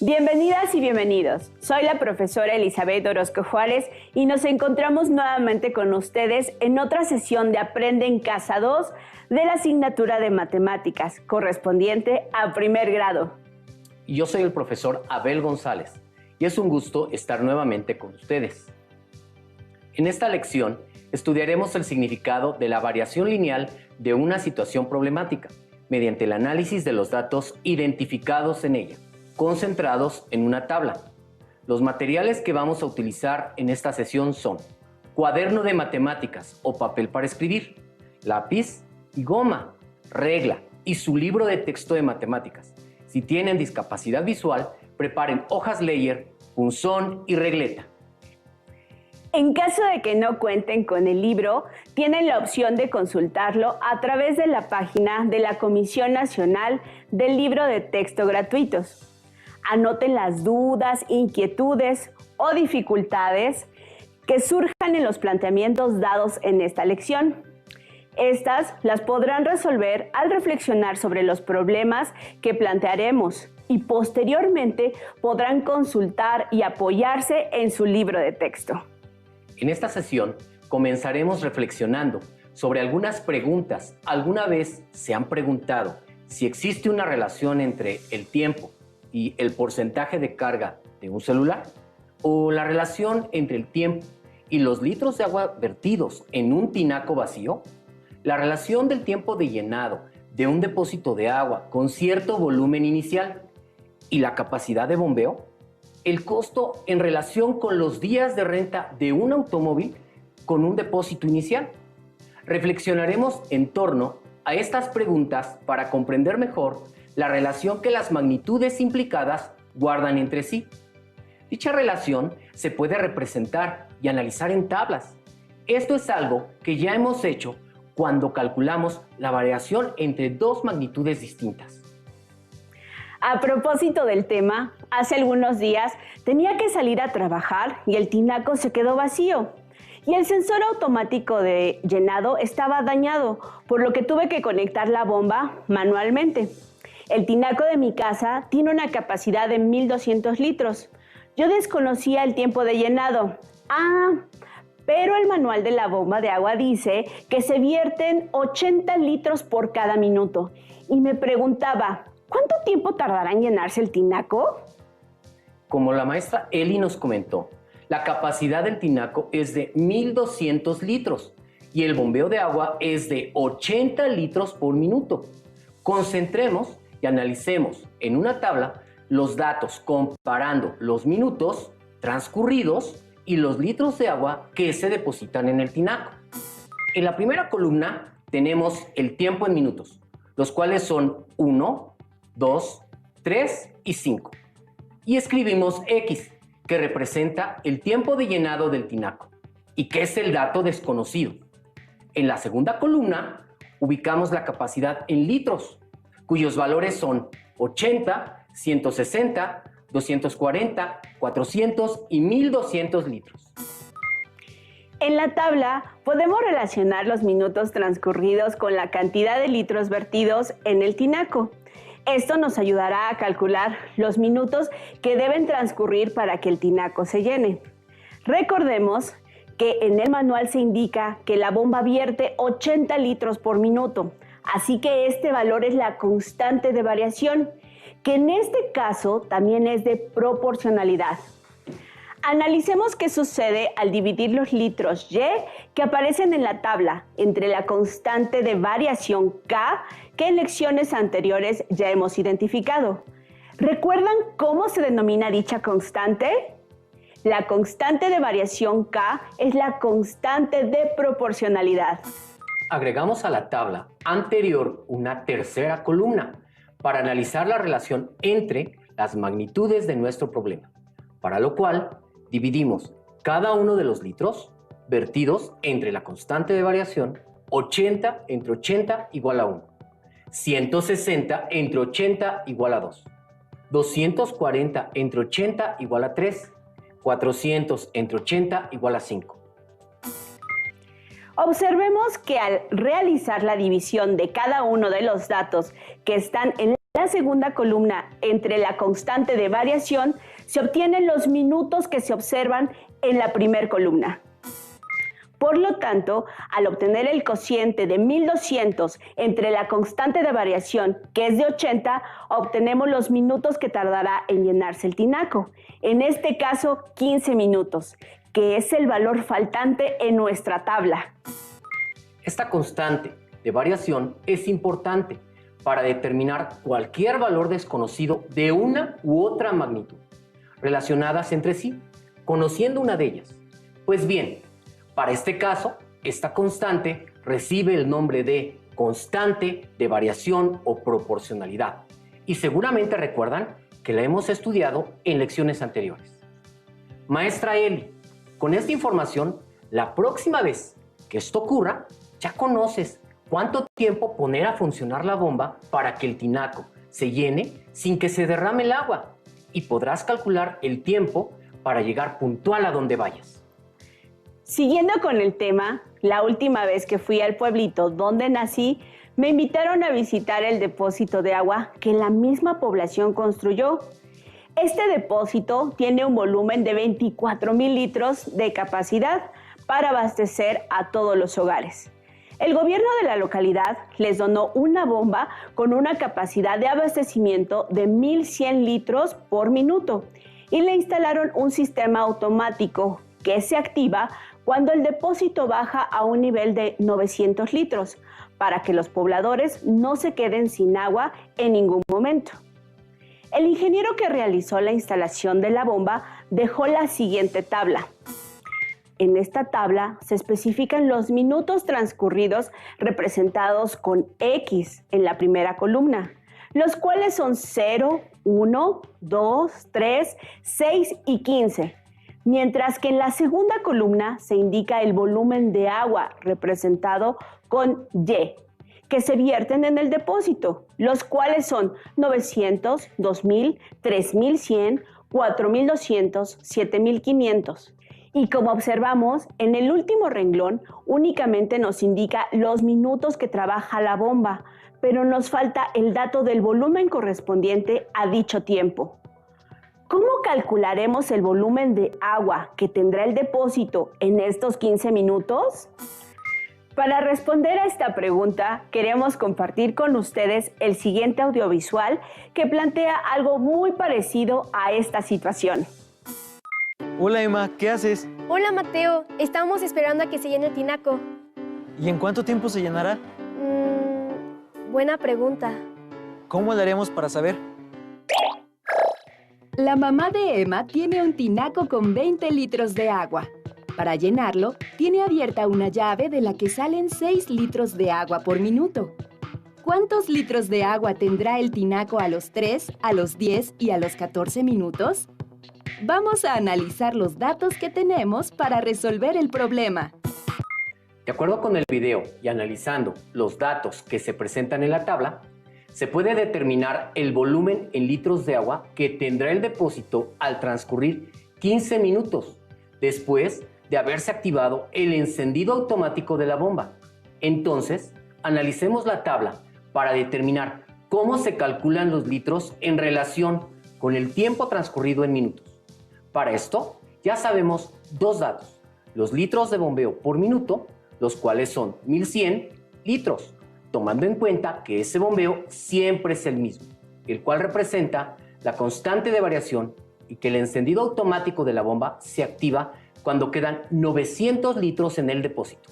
Bienvenidas y bienvenidos. Soy la profesora Elizabeth Orozco Juárez y nos encontramos nuevamente con ustedes en otra sesión de Aprende en Casa 2 de la asignatura de Matemáticas, correspondiente a primer grado. Y yo soy el profesor Abel González y es un gusto estar nuevamente con ustedes. En esta lección estudiaremos el significado de la variación lineal de una situación problemática mediante el análisis de los datos identificados en ella, concentrados en una tabla. Los materiales que vamos a utilizar en esta sesión son cuaderno de matemáticas o papel para escribir, lápiz y goma, regla y su libro de texto de matemáticas. Si tienen discapacidad visual, preparen hojas Leyer, punzón y regleta. En caso de que no cuenten con el libro, tienen la opción de consultarlo a través de la página de la Comisión Nacional del Libro de Texto Gratuitos. Anoten las dudas, inquietudes o dificultades que surjan en los planteamientos dados en esta lección. Estas las podrán resolver al reflexionar sobre los problemas que plantearemos y posteriormente podrán consultar y apoyarse en su libro de texto. En esta sesión comenzaremos reflexionando sobre algunas preguntas. ¿Alguna vez se han preguntado si existe una relación entre el tiempo y el porcentaje de carga de un celular? ¿O la relación entre el tiempo y los litros de agua vertidos en un tinaco vacío? ¿La relación del tiempo de llenado de un depósito de agua con cierto volumen inicial y la capacidad de bombeo? ¿El costo en relación con los días de renta de un automóvil con un depósito inicial? Reflexionaremos en torno a estas preguntas para comprender mejor la relación que las magnitudes implicadas guardan entre sí. Dicha relación se puede representar y analizar en tablas. Esto es algo que ya hemos hecho cuando calculamos la variación entre dos magnitudes distintas. A propósito del tema, hace algunos días tenía que salir a trabajar y el tinaco se quedó vacío. Y el sensor automático de llenado estaba dañado, por lo que tuve que conectar la bomba manualmente. El tinaco de mi casa tiene una capacidad de 1200 litros. Yo desconocía el tiempo de llenado. Pero el manual de la bomba de agua dice que se vierten 80 litros por cada minuto. Y me preguntaba, ¿cuánto tiempo tardará en llenarse el tinaco? Como la maestra Eli nos comentó, la capacidad del tinaco es de 1200 litros y el bombeo de agua es de 80 litros por minuto. Concentremos y analicemos en una tabla los datos comparando los minutos transcurridos y los litros de agua que se depositan en el tinaco. En la primera columna tenemos el tiempo en minutos, los cuales son 1, 2, 3 y 5. Y escribimos X, que representa el tiempo de llenado del tinaco y que es el dato desconocido. En la segunda columna ubicamos la capacidad en litros, cuyos valores son 80, 160, 240, 400 y 1200 litros. En la tabla podemos relacionar los minutos transcurridos con la cantidad de litros vertidos en el tinaco. Esto nos ayudará a calcular los minutos que deben transcurrir para que el tinaco se llene. Recordemos que en el manual se indica que la bomba vierte 80 litros por minuto, así que este valor es la constante de variación, que en este caso también es de proporcionalidad. Analicemos qué sucede al dividir los litros Y que aparecen en la tabla entre la constante de variación K que en lecciones anteriores ya hemos identificado. ¿Recuerdan cómo se denomina dicha constante? La constante de variación K es la constante de proporcionalidad. Agregamos a la tabla anterior una tercera columna para analizar la relación entre las magnitudes de nuestro problema, para lo cual dividimos cada uno de los litros vertidos entre la constante de variación 80 entre 80 igual a 1, 160 entre 80 igual a 2, 240 entre 80 igual a 3, 400 entre 80 igual a 5. Observemos que al realizar la división de cada uno de los datos que están en La segunda columna, entre la constante de variación, se obtienen los minutos que se observan en la primera columna. Por lo tanto, al obtener el cociente de 1200 entre la constante de variación, que es de 80, obtenemos los minutos que tardará en llenarse el tinaco. En este caso, 15 minutos, que es el valor faltante en nuestra tabla. Esta constante de variación es importante para determinar cualquier valor desconocido de una u otra magnitud, relacionadas entre sí, conociendo una de ellas. Pues bien, para este caso, esta constante recibe el nombre de constante de variación o proporcionalidad, y seguramente recuerdan que la hemos estudiado en lecciones anteriores. Maestra Eli, con esta información, la próxima vez que esto ocurra, ya conoces cuánto tiempo poner a funcionar la bomba para que el tinaco se llene sin que se derrame el agua, y podrás calcular el tiempo para llegar puntual a donde vayas. Siguiendo con el tema, la última vez que fui al pueblito donde nací, me invitaron a visitar el depósito de agua que la misma población construyó. Este depósito tiene un volumen de 24,000 litros de capacidad para abastecer a todos los hogares. El gobierno de la localidad les donó una bomba con una capacidad de abastecimiento de 1,100 litros por minuto y le instalaron un sistema automático que se activa cuando el depósito baja a un nivel de 900 litros, para que los pobladores no se queden sin agua en ningún momento. El ingeniero que realizó la instalación de la bomba dejó la siguiente tabla. En esta tabla se especifican los minutos transcurridos representados con X en la primera columna, los cuales son 0, 1, 2, 3, 6 y 15. Mientras que en la segunda columna se indica el volumen de agua representado con Y, que se vierten en el depósito, los cuales son 900, 2000, 3100, 4200, 7500. Y como observamos, en el último renglón únicamente nos indica los minutos que trabaja la bomba, pero nos falta el dato del volumen correspondiente a dicho tiempo. ¿Cómo calcularemos el volumen de agua que tendrá el depósito en estos 15 minutos? Para responder a esta pregunta, queremos compartir con ustedes el siguiente audiovisual que plantea algo muy parecido a esta situación. Hola Emma, ¿qué haces? Hola Mateo, estamos esperando a que se llene el tinaco. ¿Y en cuánto tiempo se llenará? Buena pregunta. ¿Cómo le haremos para saber? La mamá de Emma tiene un tinaco con 20 litros de agua. Para llenarlo, tiene abierta una llave de la que salen 6 litros de agua por minuto. ¿Cuántos litros de agua tendrá el tinaco a los 3, a los 10 y a los 14 minutos? Vamos a analizar los datos que tenemos para resolver el problema. De acuerdo con el video y analizando los datos que se presentan en la tabla, se puede determinar el volumen en litros de agua que tendrá el depósito al transcurrir 15 minutos después de haberse activado el encendido automático de la bomba. Entonces, analicemos la tabla para determinar cómo se calculan los litros en relación con el tiempo transcurrido en minutos. Para esto, ya sabemos dos datos: los litros de bombeo por minuto, los cuales son 1100 litros, tomando en cuenta que ese bombeo siempre es el mismo, el cual representa la constante de variación y que el encendido automático de la bomba se activa cuando quedan 900 litros en el depósito.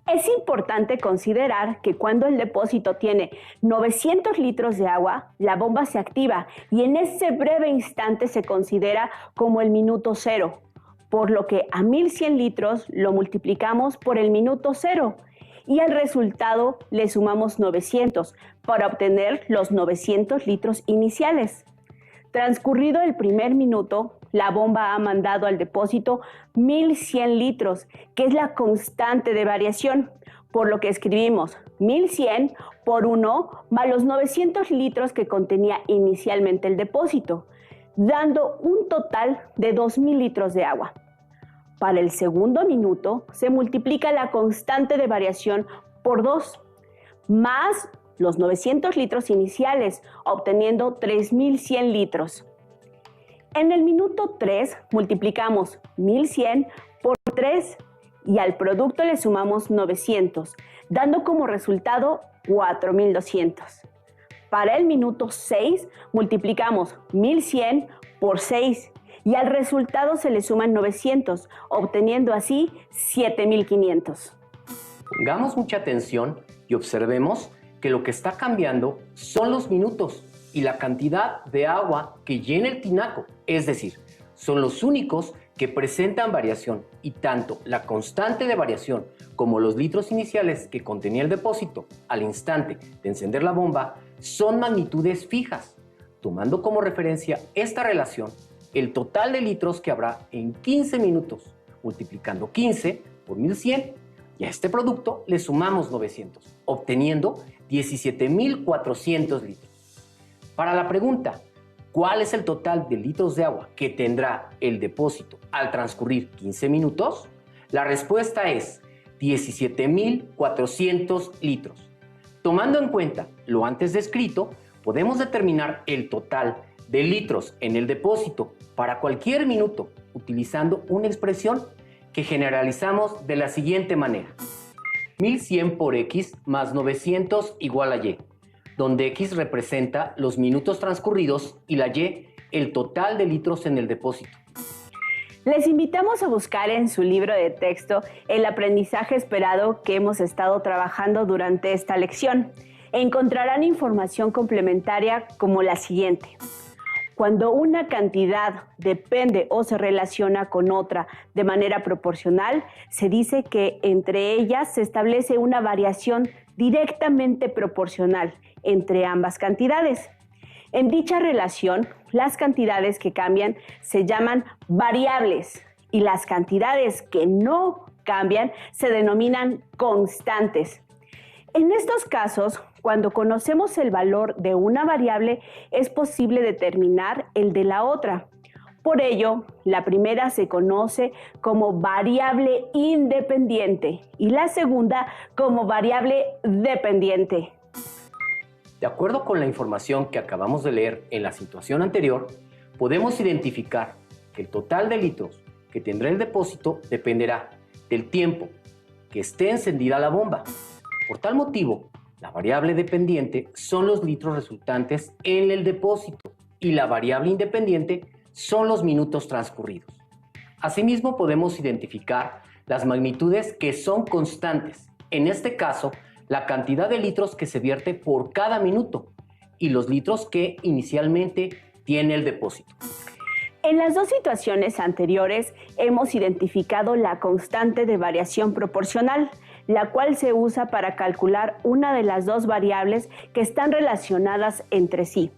Es importante considerar que cuando el depósito tiene 900 litros de agua, la bomba se activa y en ese breve instante se considera como el minuto cero, por lo que a 1100 litros lo multiplicamos por el minuto cero y al resultado le sumamos 900 para obtener los 900 litros iniciales. Transcurrido el primer minuto, la bomba ha mandado al depósito 1100 litros, que es la constante de variación, por lo que escribimos 1100 por 1 más los 900 litros que contenía inicialmente el depósito, dando un total de 2000 litros de agua. Para el segundo minuto se multiplica la constante de variación por 2, más los 900 litros iniciales, obteniendo 3.100 litros. En el minuto 3 multiplicamos 1.100 por 3 y al producto le sumamos 900, dando como resultado 4.200. Para el minuto 6 multiplicamos 1.100 por 6 y al resultado se le suman 900, obteniendo así 7.500. Pongamos mucha atención y observemos que lo que está cambiando son los minutos y la cantidad de agua que llena el tinaco, es decir, son los únicos que presentan variación y tanto la constante de variación como los litros iniciales que contenía el depósito al instante de encender la bomba son magnitudes fijas. Tomando como referencia esta relación, el total de litros que habrá en 15 minutos, multiplicando 15 por 1.100, y a este producto le sumamos 900, obteniendo 17.400 litros. Para la pregunta, ¿cuál es el total de litros de agua que tendrá el depósito al transcurrir 15 minutos? La respuesta es 17.400 litros. Tomando en cuenta lo antes descrito, podemos determinar el total de litros en el depósito para cualquier minuto utilizando una expresión que generalizamos de la siguiente manera. 1.100 por X más 900 igual a Y, donde X representa los minutos transcurridos y la Y el total de litros en el depósito. Les invitamos a buscar en su libro de texto el aprendizaje esperado que hemos estado trabajando durante esta lección. Encontrarán información complementaria como la siguiente. Cuando una cantidad depende o se relaciona con otra de manera proporcional, se dice que entre ellas se establece una variación directamente proporcional entre ambas cantidades. En dicha relación, las cantidades que cambian se llaman variables y las cantidades que no cambian se denominan constantes. En estos casos, cuando conocemos el valor de una variable, es posible determinar el de la otra. Por ello, la primera se conoce como variable independiente y la segunda como variable dependiente. De acuerdo con la información que acabamos de leer en la situación anterior, podemos identificar que el total de litros que tendrá el depósito dependerá del tiempo que esté encendida la bomba. Por tal motivo, la variable dependiente son los litros resultantes en el depósito y la variable independiente son los minutos transcurridos. Asimismo, podemos identificar las magnitudes que son constantes. En este caso, la cantidad de litros que se vierte por cada minuto y los litros que inicialmente tiene el depósito. En las dos situaciones anteriores hemos identificado la constante de variación proporcional, la cual se usa para calcular una de las dos variables que están relacionadas entre sí,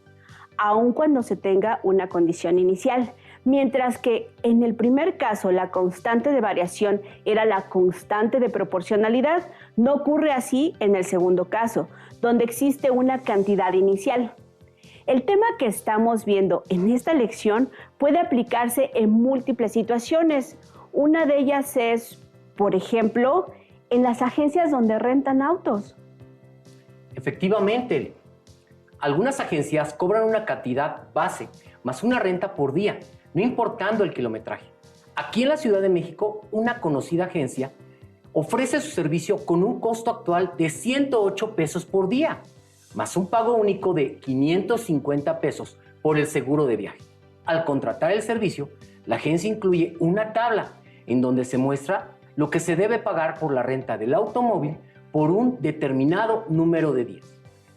aun cuando se tenga una condición inicial, mientras que en el primer caso la constante de variación era la constante de proporcionalidad. No ocurre así en el segundo caso, donde existe una cantidad inicial. El tema que estamos viendo en esta lección puede aplicarse en múltiples situaciones. Una de ellas es, por ejemplo, en las agencias donde rentan autos. Efectivamente, algunas agencias cobran una cantidad base más una renta por día, no importando el kilometraje. Aquí en la Ciudad de México, una conocida agencia ofrece su servicio con un costo actual de 108 pesos por día, más un pago único de 550 pesos por el seguro de viaje. Al contratar el servicio, la agencia incluye una tabla en donde se muestra lo que se debe pagar por la renta del automóvil por un determinado número de días.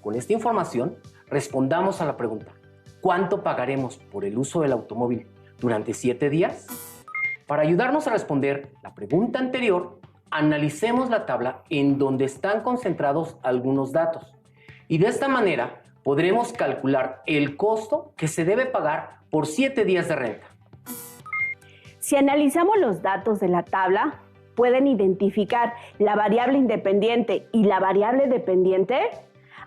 Con esta información, respondamos a la pregunta: ¿cuánto pagaremos por el uso del automóvil durante 7 días? Para ayudarnos a responder la pregunta anterior, analicemos la tabla en donde están concentrados algunos datos. Y de esta manera podremos calcular el costo que se debe pagar por 7 días de renta. Si analizamos los datos de la tabla, ¿pueden identificar la variable independiente y la variable dependiente?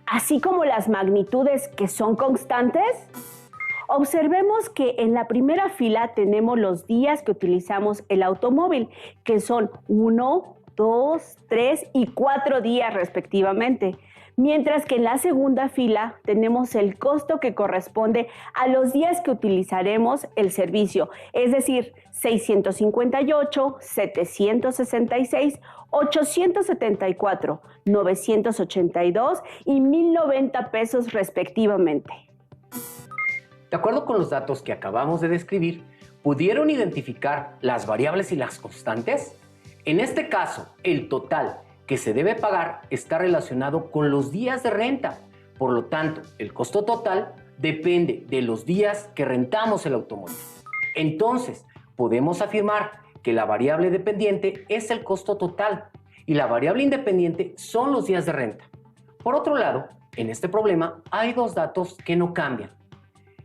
Así como las magnitudes que son constantes. Observemos que en la primera fila tenemos los días que utilizamos el automóvil, que son 1, 2, 3 y 4 días respectivamente. Mientras que en la segunda fila tenemos el costo que corresponde a los días que utilizaremos el servicio, es decir, 658, 766, 874, 982 y 1,090 pesos respectivamente. De acuerdo con los datos que acabamos de describir, ¿pudieron identificar las variables y las constantes? En este caso, el total que se debe pagar está relacionado con los días de renta. Por lo tanto, el costo total depende de los días que rentamos el automóvil. Entonces, podemos afirmar que la variable dependiente es el costo total y la variable independiente son los días de renta. Por otro lado, en este problema hay dos datos que no cambian.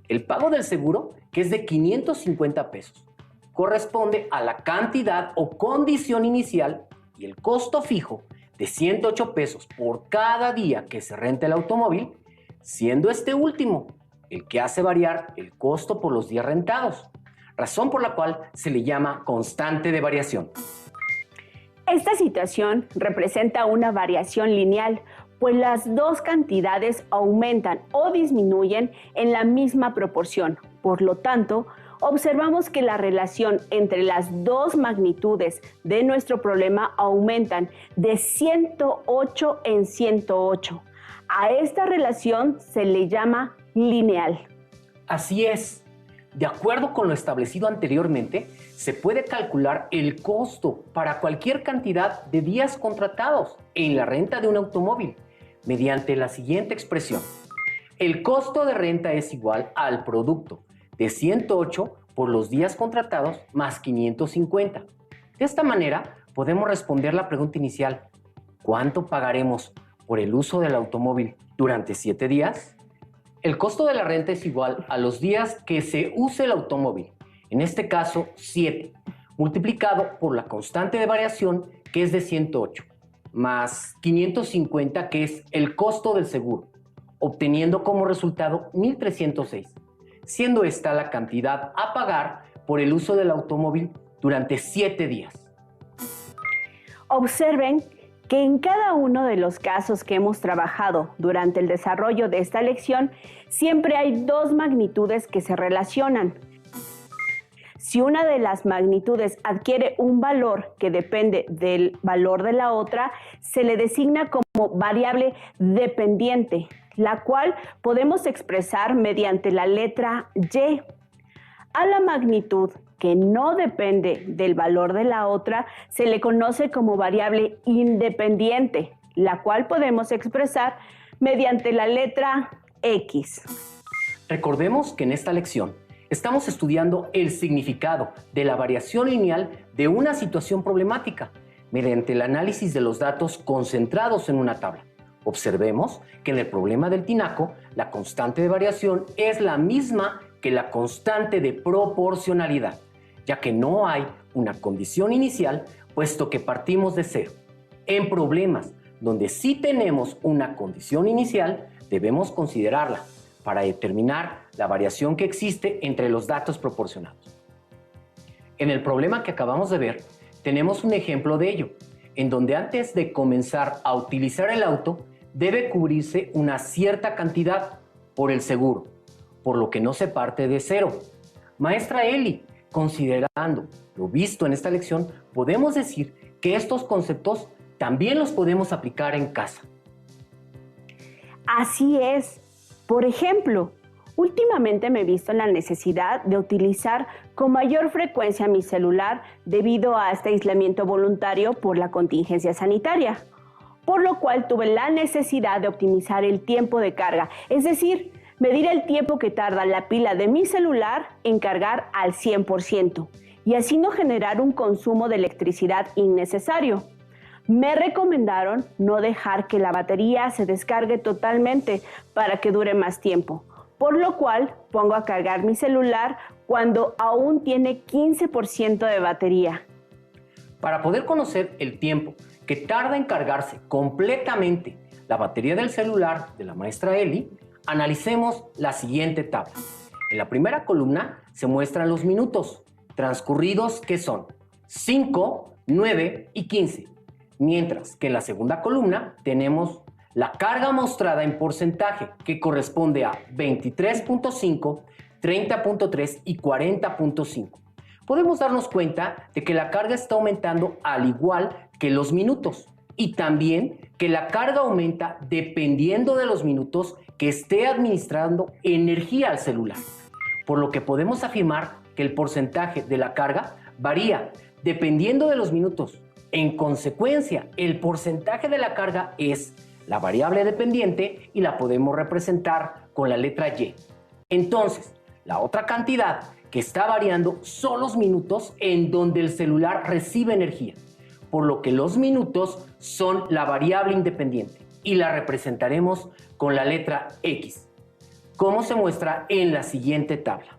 El pago del seguro, que es de 550 pesos, corresponde a la cantidad o condición inicial, y el costo fijo de 108 pesos por cada día que se renta el automóvil, siendo este último el que hace variar el costo por los días rentados, razón por la cual se le llama constante de variación. Esta situación representa una variación lineal, pues las dos cantidades aumentan o disminuyen en la misma proporción. Por lo tanto, observamos que la relación entre las dos magnitudes de nuestro problema aumentan de 108 en 108. A esta relación se le llama lineal. Así es. De acuerdo con lo establecido anteriormente, se puede calcular el costo para cualquier cantidad de días contratados en la renta de un automóvil mediante la siguiente expresión. El costo de renta es igual al producto de 108 por los días contratados más 550. De esta manera, podemos responder la pregunta inicial: ¿cuánto pagaremos por el uso del automóvil durante 7 días? El costo de la renta es igual a los días que se use el automóvil, en este caso 7, multiplicado por la constante de variación, que es de 108, más 550, que es el costo del seguro, obteniendo como resultado 1,306. Siendo esta la cantidad a pagar por el uso del automóvil durante 7 días. Observen que en cada uno de los casos que hemos trabajado durante el desarrollo de esta lección, siempre hay dos magnitudes que se relacionan. Si una de las magnitudes adquiere un valor que depende del valor de la otra, se le designa como variable dependiente, la cual podemos expresar mediante la letra Y. A la magnitud que no depende del valor de la otra se le conoce como variable independiente, la cual podemos expresar mediante la letra X. Recordemos que en esta lección estamos estudiando el significado de la variación lineal de una situación problemática mediante el análisis de los datos concentrados en una tabla. Observemos que en el problema del tinaco, la constante de variación es la misma que la constante de proporcionalidad, ya que no hay una condición inicial, puesto que partimos de cero. En problemas donde sí tenemos una condición inicial, debemos considerarla para determinar la variación que existe entre los datos proporcionados. En el problema que acabamos de ver, tenemos un ejemplo de ello, en donde antes de comenzar a utilizar el auto, debe cubrirse una cierta cantidad por el seguro, por lo que no se parte de cero. Maestra Eli, considerando lo visto en esta lección, podemos decir que estos conceptos también los podemos aplicar en casa. Así es. Por ejemplo, últimamente me he visto en la necesidad de utilizar con mayor frecuencia mi celular debido a este aislamiento voluntario por la contingencia sanitaria, por lo cual tuve la necesidad de optimizar el tiempo de carga, es decir, medir el tiempo que tarda la pila de mi celular en cargar al 100% y así no generar un consumo de electricidad innecesario. Me recomendaron no dejar que la batería se descargue totalmente para que dure más tiempo, por lo cual pongo a cargar mi celular cuando aún tiene 15% de batería. Para poder conocer el tiempo que tarda en cargarse completamente la batería del celular de la maestra Eli, analicemos la siguiente tabla. En la primera columna se muestran los minutos transcurridos, que son 5, 9 y 15. Mientras que en la segunda columna tenemos la carga mostrada en porcentaje, que corresponde a 23.5, 30.3 y 40.5. Podemos darnos cuenta de que la carga está aumentando al igual que los minutos, y también que la carga aumenta dependiendo de los minutos que esté administrando energía al celular. Por lo que podemos afirmar que el porcentaje de la carga varía dependiendo de los minutos. En consecuencia, el porcentaje de la carga es la variable dependiente y la podemos representar con la letra Y. Entonces, la otra cantidad que está variando son los minutos en donde el celular recibe energía, por lo que los minutos son la variable independiente y la representaremos con la letra X, como se muestra en la siguiente tabla.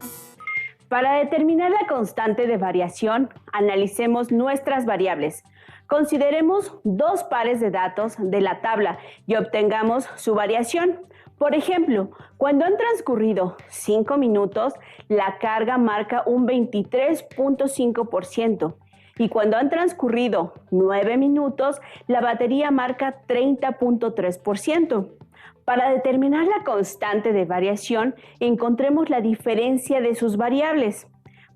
Para determinar la constante de variación, analicemos nuestras variables. Consideremos dos pares de datos de la tabla y obtengamos su variación. Por ejemplo, cuando han transcurrido 5 minutos, la carga marca un 23.5%. Y cuando han transcurrido 9 minutos, la batería marca 30.3%. Para determinar la constante de variación, encontremos la diferencia de sus variables.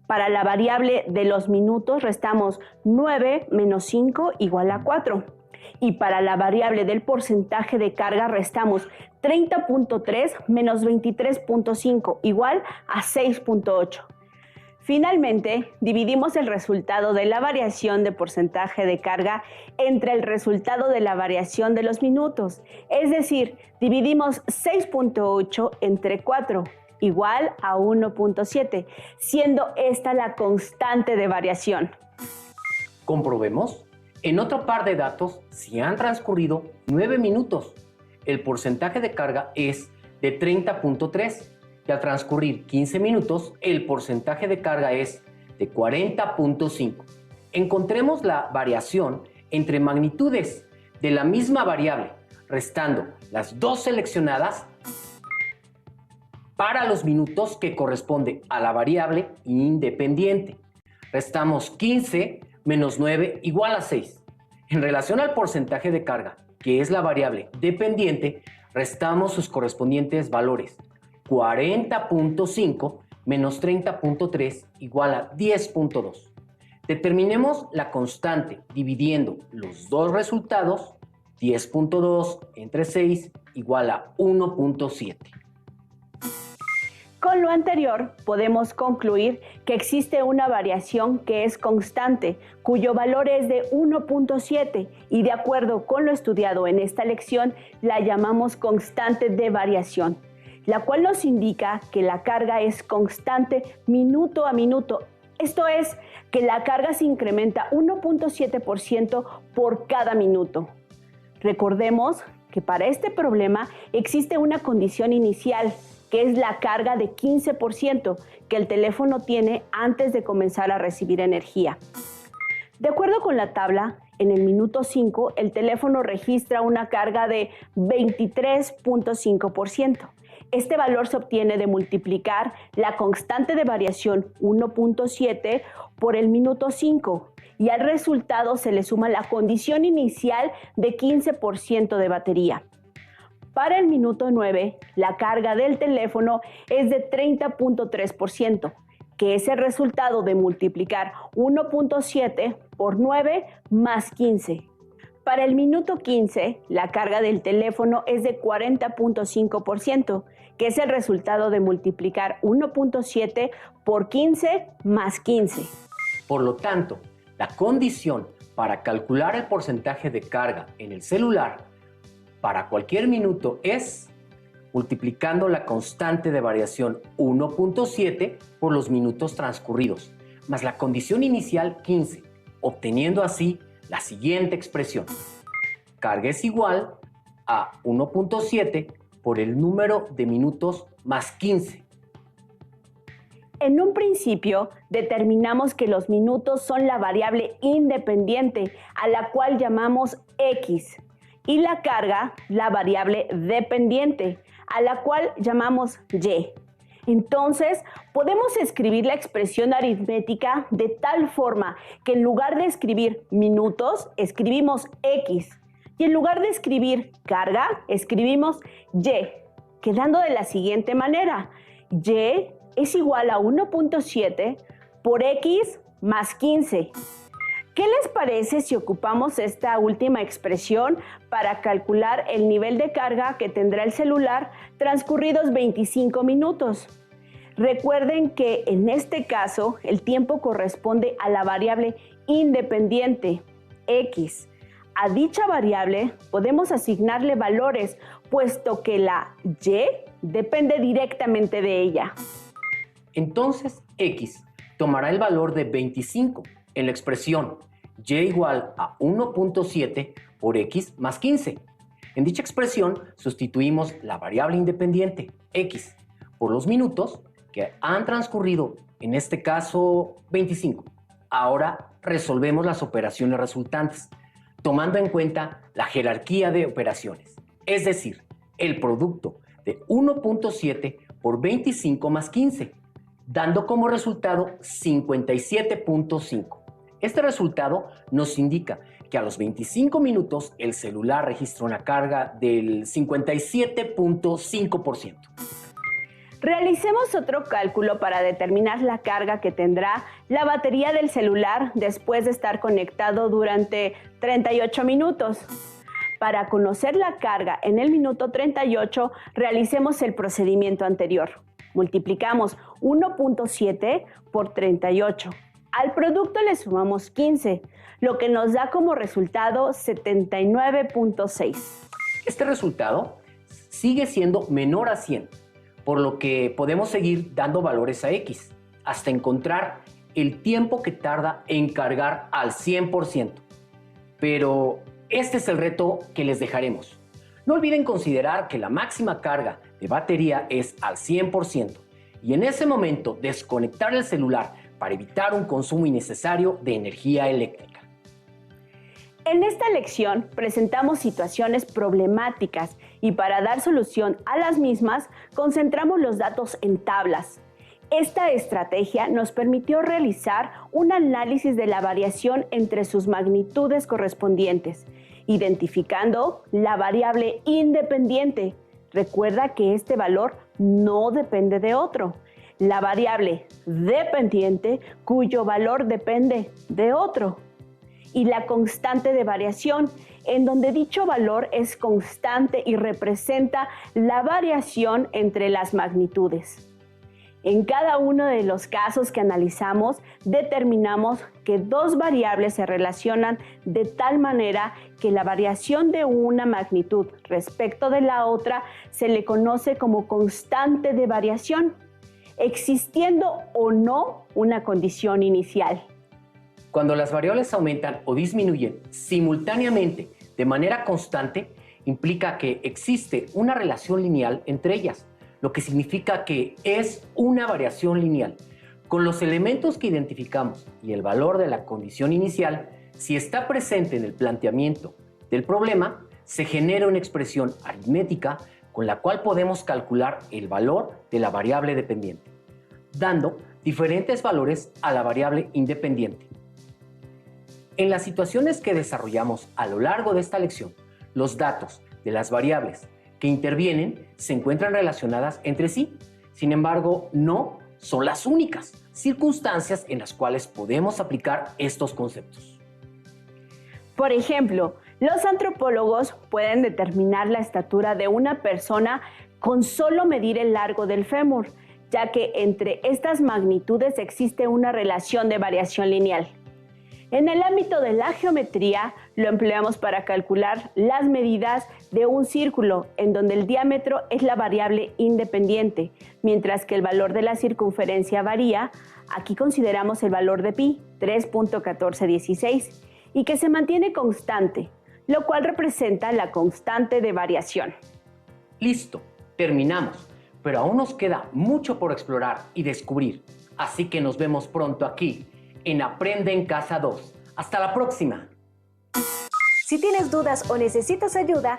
Para la variable de los minutos restamos 9 menos 5 igual a 4. Y para la variable del porcentaje de carga restamos 30.3 menos 23.5 igual a 6.8. Finalmente, dividimos el resultado de la variación de porcentaje de carga entre el resultado de la variación de los minutos. Es decir, dividimos 6.8 entre 4, igual a 1.7, siendo esta la constante de variación. Comprobemos. En otro par de datos, si han transcurrido 9 minutos, el porcentaje de carga es de 30.3. Y al transcurrir 15 minutos, el porcentaje de carga es de 40.5. Encontremos la variación entre magnitudes de la misma variable, restando las dos seleccionadas para los minutos que corresponde a la variable independiente. Restamos 15 menos 9 igual a 6. En relación al porcentaje de carga, que es la variable dependiente, restamos sus correspondientes valores. 40.5 menos 30.3 igual a 10.2. Determinemos la constante dividiendo los dos resultados. 10.2 entre 6 igual a 1.7. Con lo anterior, podemos concluir que existe una variación que es constante, cuyo valor es de 1.7 y de acuerdo con lo estudiado en esta lección, la llamamos constante de variación, la cual nos indica que la carga es constante minuto a minuto. Esto es, que la carga se incrementa 1.7% por cada minuto. Recordemos que para este problema existe una condición inicial, que es la carga de 15% que el teléfono tiene antes de comenzar a recibir energía. De acuerdo con la tabla, en el minuto 5 el teléfono registra una carga de 23.5%. Este valor se obtiene de multiplicar la constante de variación 1.7 por el minuto 5 y al resultado se le suma la condición inicial de 15% de batería. Para el minuto 9, la carga del teléfono es de 30.3%, que es el resultado de multiplicar 1.7 por 9 más 15. Para el minuto 15, la carga del teléfono es de 40.5%, que es el resultado de multiplicar 1.7 por 15 más 15. Por lo tanto, la condición para calcular el porcentaje de carga en el celular para cualquier minuto es multiplicando la constante de variación 1.7 por los minutos transcurridos, más la condición inicial 15, obteniendo así la siguiente expresión. Carga es igual a 1.7 por el número de minutos más 15. En un principio, determinamos que los minutos son la variable independiente, a la cual llamamos X, y la carga, la variable dependiente, a la cual llamamos Y. Entonces, podemos escribir la expresión aritmética de tal forma que en lugar de escribir minutos, escribimos X. Y en lugar de escribir carga, escribimos Y, quedando de la siguiente manera. Y es igual a 1.7 por X más 15. ¿Qué les parece si ocupamos esta última expresión para calcular el nivel de carga que tendrá el celular transcurridos 25 minutos? Recuerden que en este caso el tiempo corresponde a la variable independiente, X. A dicha variable podemos asignarle valores, puesto que la Y depende directamente de ella. Entonces, X tomará el valor de 25 en la expresión Y igual a 1.7 por X más 15. En dicha expresión sustituimos la variable independiente, X, por los minutos que han transcurrido, en este caso 25. Ahora resolvemos las operaciones resultantes, tomando en cuenta la jerarquía de operaciones, es decir, el producto de 1.7 por 25 más 15, dando como resultado 57.5. Este resultado nos indica que a los 25 minutos el celular registra una carga del 57.5%. Realicemos otro cálculo para determinar la carga que tendrá la batería del celular después de estar conectado durante 38 minutos. Para conocer la carga en el minuto 38, realicemos el procedimiento anterior. Multiplicamos 1.7 por 38. Al producto le sumamos 15, lo que nos da como resultado 79.6. Este resultado sigue siendo menor a 100, por lo que podemos seguir dando valores a X hasta encontrar el tiempo que tarda en cargar al 100%. Pero este es el reto que les dejaremos. No olviden considerar que la máxima carga de batería es al 100% y en ese momento desconectar el celular para evitar un consumo innecesario de energía eléctrica. En esta lección presentamos situaciones problemáticas y para dar solución a las mismas concentramos los datos en tablas. Esta estrategia nos permitió realizar un análisis de la variación entre sus magnitudes correspondientes, identificando la variable independiente. Recuerda que este valor no depende de otro. La variable dependiente, cuyo valor depende de otro. Y la constante de variación, en donde dicho valor es constante y representa la variación entre las magnitudes. En cada uno de los casos que analizamos, determinamos que dos variables se relacionan de tal manera que la variación de una magnitud respecto de la otra se le conoce como constante de variación, existiendo o no una condición inicial. Cuando las variables aumentan o disminuyen simultáneamente de manera constante, implica que existe una relación lineal entre ellas, lo que significa que es una variación lineal. Con los elementos que identificamos y el valor de la condición inicial, si está presente en el planteamiento del problema, se genera una expresión aritmética con la cual podemos calcular el valor de la variable dependiente, dando diferentes valores a la variable independiente. En las situaciones que desarrollamos a lo largo de esta lección, los datos de las variables que intervienen se encuentran relacionadas entre sí. Sin embargo, no son las únicas circunstancias en las cuales podemos aplicar estos conceptos. Por ejemplo, los antropólogos pueden determinar la estatura de una persona con solo medir el largo del fémur, ya que entre estas magnitudes existe una relación de variación lineal. En el ámbito de la geometría, lo empleamos para calcular las medidas de un círculo, en donde el diámetro es la variable independiente, mientras que el valor de la circunferencia varía. Aquí consideramos el valor de pi, 3.1416, y que se mantiene constante, lo cual representa la constante de variación. Listo, terminamos, pero aún nos queda mucho por explorar y descubrir, así que nos vemos pronto aquí en Aprende en Casa 2. ¡Hasta la próxima! Si tienes dudas o necesitas ayuda,